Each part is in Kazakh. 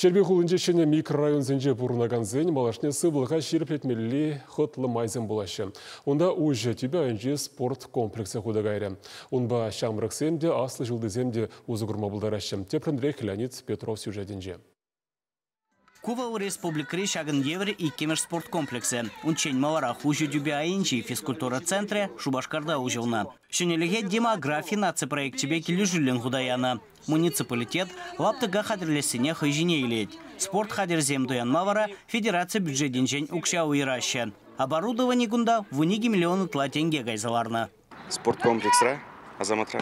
Шербе хулынчешіне микрорайон зенже бұрынаган зен малашне сывылға шерплетмелі хотлы майзен болашы. Онда уже тебя önce спорт комплексы худагайры. Онба шамрықсемде аслы жылдыземде узығырма бұлдарашым. Тепріндрек Леонид Петров сюжетінже. Кувал республикри шагын евре и кемеш спорт комплексы. Унчень малара хуже дюбя инчи физкультура центре Шубашкарда ужылна. Шенелеге демографии наци проект тебе килюжилен худаяна. Муниципалитет лаптыга хадрлесене хайжине илет. Спорт хадерзем дуян мавара федерация бюджетен жень укша уйраща. Оборудование гунда в униги миллионы тла тенге гайзаларна. Спорт комплексра азаматра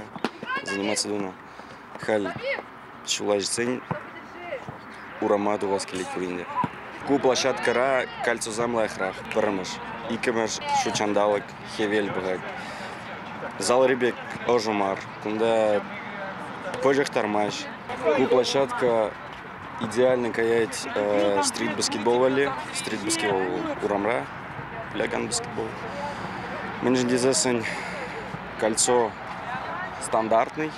заниматься дуна. Халь шулажцень урамаду воскелит куринде. Ку площадкара кальцо замлайхрах пырмыш. Икемеш шучандалык хевель бгак. Зал ребек ожумар. Кунда пожехтармаш. Ку площадка идеально каять стрит баскетбол вали, стрит баскетбол урамра, ляган баскетбол. Меньше дизайн кольцо стандартный.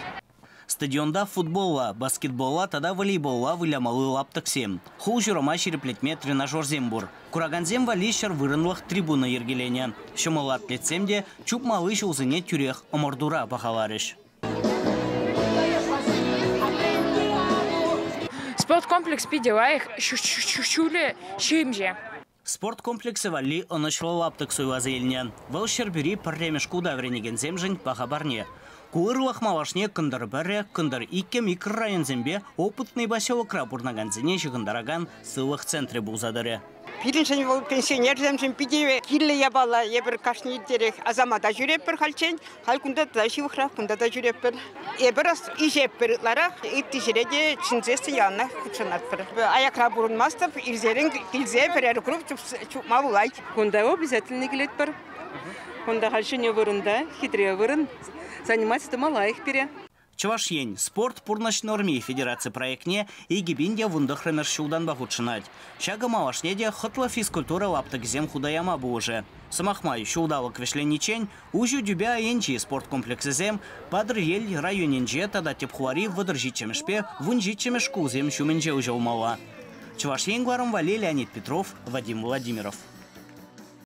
Стадионда футбола, баскетбола, тада волейбола вылямалы лаптаксем. Хуже рома череплетме тренажер зембур. Кураганзем валищер вырынлых трибуна ергелене. Шумалат летсемде чуп малыш улзыне тюрех омордура бахаларыш. Спорткомплекс пиделаих шуле шимже. Спорткомплексы вали онышлы лаптаксуй вазельне. Валщер бери парремешку давренеген земжень пахабарне. Куырлах малашне кындар бәрі, кындар икке микрорайон зембе опытный поселок рапурнаганзине жығындараган сылық центре бұлзадыры. Пириншен бол пенсионер земшен пидеве килле ябала ебір кашни терек азамата жүреппір халчен, халкунда да шивықрақ, кунда да жүреппір. Ебір ижеппір ларақ, итті жереде чинзесті янна құтшанатпір. Аякра бұрынмастып, илзе бірер күріп чупма бұлай. Кунда обязательно келетпір. Кунда халшыне вырында, хитре вырын. Заниматься малаих пере. Чавашень спорт пурнаш норме федерация проектне и гибинде вундахрамер шулдан бахутшинать. Шага малашнеде хотла физкультура лаптак зем худаяма боже. Самахмай шулдалок вешленичень ужу дюбя енчи спорткомплексы зем падр ель районенже тада тепхуари выдержичемешпе вунжичемешку зем шуменже ужалмала. Чавашень гларом вали Леонид Петров, Вадим Владимиров.